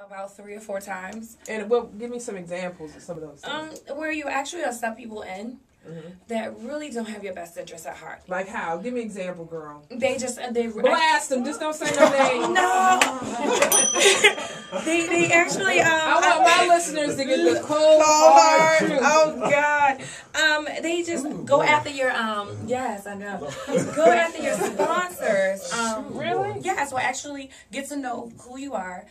About 3 or 4 times. And well, give me some examples of some of those things. Where you actually accept people in that really don't have your best interest at heart. Like how? Give me an example, girl. They blast them. Just don't say no names. No. they actually. I want my listeners to get the cold hard truth. Oh God. They just go after your Yes, I know. Go after your sponsors. Really? Yeah. So actually get to know who you are.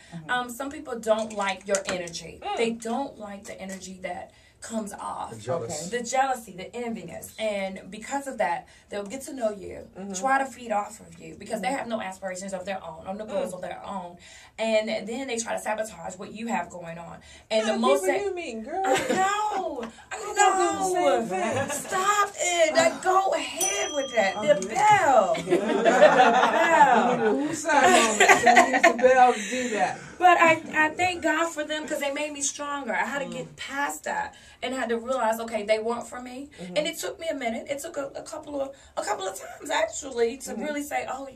Some people don't like your energy. They don't like the energy that comes off. The jealousy, the enviness. And because of that, they'll get to know you, try to feed off of you because they have no aspirations of their own, or no goals of their own. And then they try to sabotage what you have going on. And the most that you mean, girl? I know. Stop it. Like, go ahead with that. The bell. Whose side moment? So we use the bell to do that. But I thank God for them because they made me stronger. I had to get past that and had to realize, okay, they weren't for me. And it took me a minute. It took a couple of times actually to really say, oh,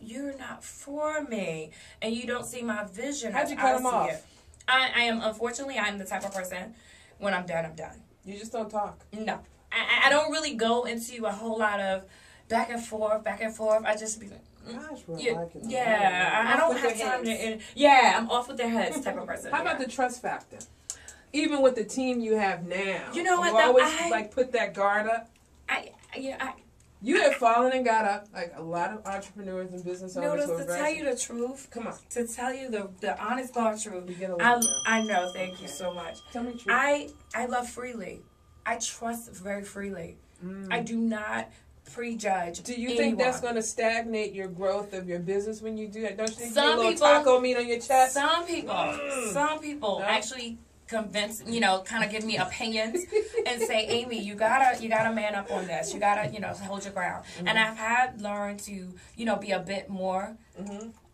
you're not for me, and you don't see my vision. How'd you cut them off? I am unfortunately I'm the type of person when I'm done, I'm done. You just don't talk. No, I don't really go into a whole lot of back and forth. I just be like. Gosh, I don't have time to. Yeah, I'm off with their heads type of person. How about the trust factor? Even with the team you have now, you know what? You always put that guard up. You have fallen and got up like a lot of entrepreneurs and business owners. Noodles, to tell you the truth, come on. To tell you the honest God truth, I know. Thank you so much. Tell me the truth. I love freely. I trust very freely. I do not prejudge. Do you think that's going to stagnate your growth of your business when you do that? Don't you think some you need a people, little taco meat on your chest? Some people actually convince, kind of give me opinions and say, Amy, you gotta man up on this. You gotta, hold your ground. And I've had learned to, be a bit more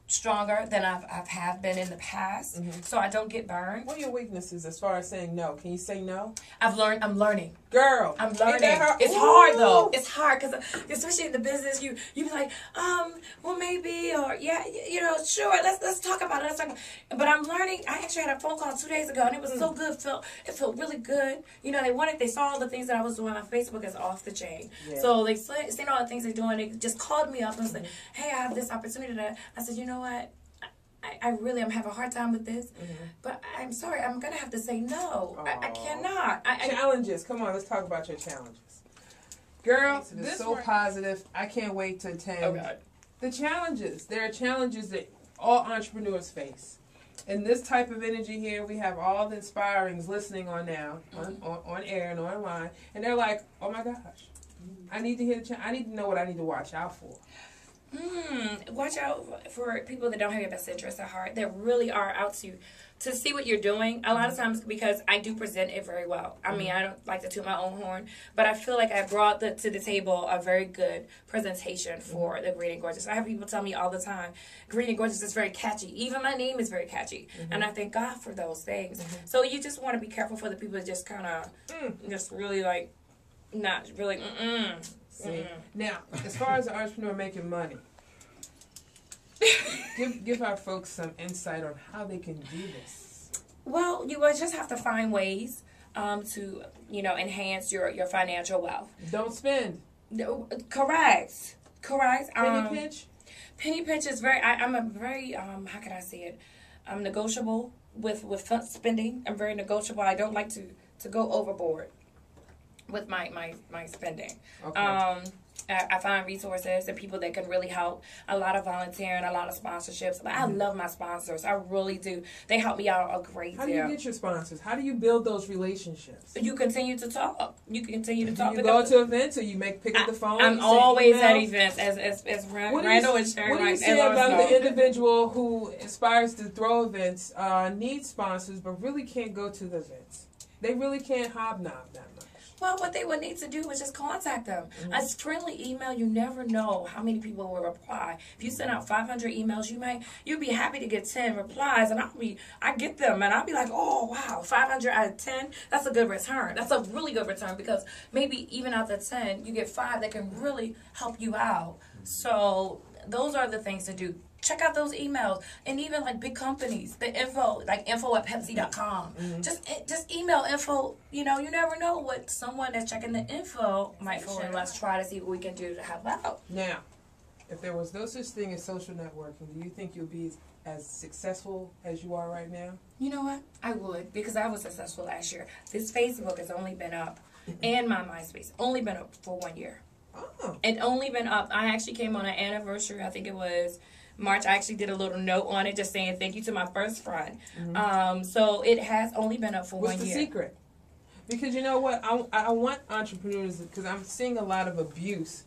stronger than I've have been in the past, so I don't get burned. What are your weaknesses as far as saying no? Can you say no? I'm learning. Girl, I'm learning. It's hard though. It's hard because especially in the business, you be like, well maybe, or sure, let's talk about it. But I'm learning. I actually had a phone call 2 days ago, and it was so good. It felt really good. They saw all the things that I was doing on Facebook as off the chain. Yeah. So they seen all the things they're doing. They just called me up and said, hey, I have this opportunity. I said, you know what? I really am having a hard time with this, but I'm sorry. I'm going to have to say no. I cannot. Challenges. Come on, let's talk about your challenges. Girl, this is so positive. I can't wait to attend. Oh, God. The challenges. There are challenges that all entrepreneurs face. And this type of energy here, we have all the inspirings listening on now, on air and online. And they're like, oh, my gosh. I need to hear I need to know what I need to watch out for. Watch out for people that don't have your best interests at heart, that really are out to see what you're doing. A lot of times, because I do present it very well. I mean, I don't like to toot my own horn, but I feel like I brought to the table a very good presentation for the Green and Gorgeous. I have people tell me all the time, Green and Gorgeous is very catchy. Even my name is very catchy, and I thank God for those things. So you just want to be careful for the people that just kind of just really like not really. See? Now, as far as the entrepreneur making money, give our folks some insight on how they can do this. Well, you will just have to find ways to enhance your financial wealth. Don't spend. Correct. Penny pinch. Penny pinch is very. I'm a very how can I say it? I'm negotiable with spending. I'm very negotiable. I don't like to go overboard with my spending. Okay. I find resources and people that can really help. A lot of volunteering, a lot of sponsorships. But I love my sponsors. I really do. They help me out a great deal. How do you get your sponsors? How do you build those relationships? You continue to talk. You continue to talk. You go to events or you pick up the phone? I'm always at events as Randall and Sherry. What do you say about the individual who aspires to throw events, needs sponsors, but really can't go to the events? They really can't hobnob that much. Well, what they would need to do is just contact them. A friendly email, you never know how many people will reply. If you send out 500 emails, you'd be happy to get 10 replies, and I get them, and I'll be like, oh, wow, 500 out of 10, that's a good return. That's a really good return because maybe even out of 10, you get 5 that can really help you out. So those are the things to do. check out those emails. And even like big companies, the info, like info@pepsi.com. Just email info. You know, you never know what someone that's checking the info might forward. Let's try to see what we can do to help out. Now, if there was no such thing as social networking, do you think you'll be as successful as you are right now? You know what? I would, because I was successful last year. This Facebook has only been up, and my MySpace, only been up for 1 year. Oh. It only been up. I actually came on an anniversary. I think it was March. I actually did a little note on it just saying thank you to my first friend. So it has only been up for 1 year. What's the secret? Because you know what? I want entrepreneurs, because I'm seeing a lot of abuse.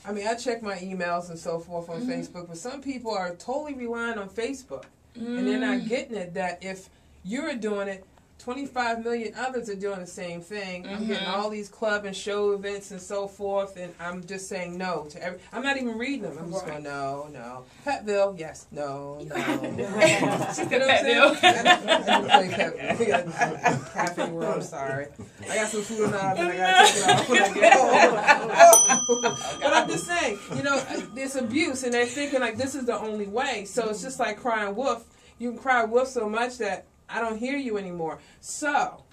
I mean, I check my emails and so forth on Facebook, but some people are totally relying on Facebook. And they're not getting it that if you're doing it, 25 million others are doing the same thing. I'm getting all these club and show events and so forth, and I'm just saying no to every. I'm not even reading them. I'm just going, no. Petville, yes, no. She's the Petville. I play Petville. Cafe World, I'm sorry. I got some food on the oven, I got to take it off when I get home. But I'm just saying, you know, there's abuse, and they're thinking like this is the only way. So it's just like crying wolf. You can cry wolf so much that I don't hear you anymore. So,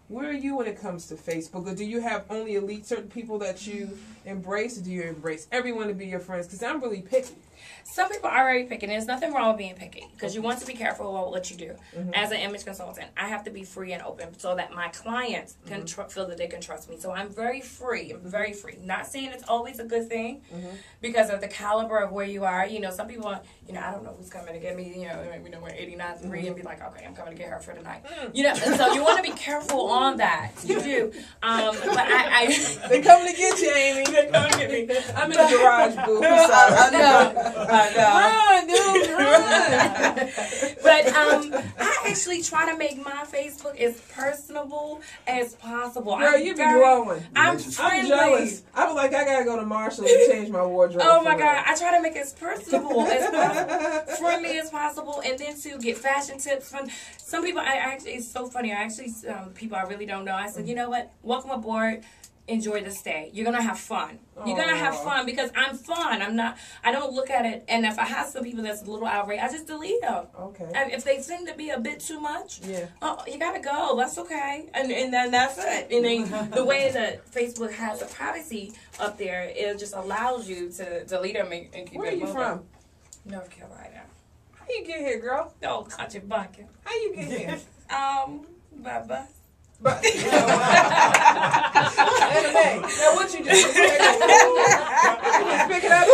where are you when it comes to Facebook? Or do you have only elite certain people that you embrace? Or do you embrace everyone to be your friends? Because I'm really picky. Some people are very picky, and there's nothing wrong with being picky because you want to be careful about what you do. As an image consultant, I have to be free and open so that my clients can feel that they can trust me. So I'm very free. I'm very free. Not saying it's always a good thing because of the caliber of where you are. You know, some people, you know, I don't know who's coming to get me. You know, maybe we're 89.3 and be like, okay, I'm coming to get her for tonight. You know, and so you want to be careful on that. You do. But They're coming to get you, Amy. They're coming to get me. I'm in the garage booth. I know. Run, dude, run. But I actually try to make my Facebook as personable as possible. Girl, you be glowing. I'm friendly. Jealous. I was like, I gotta go to Marshall and change my wardrobe. Oh my God, I try to make it as personable as possible, friendly as possible, and then to get fashion tips from some people. I actually, it's so funny. I actually, people I really don't know. I said, you know what? Welcome aboard. Enjoy the stay. You're gonna have fun. You're gonna have fun because I'm fun. I don't look at it, and if I have some people that's a little outraged, I just delete them. Okay. If they seem to be a bit too much, you gotta go. That's okay, and then that's it. And then the way that Facebook has the privacy up there, it just allows you to delete them and keep it moving. Where are you from? North Carolina. How you get here, girl? No, country bucket. How you get here? By bus. But anime. Now what you do? You just pick it up.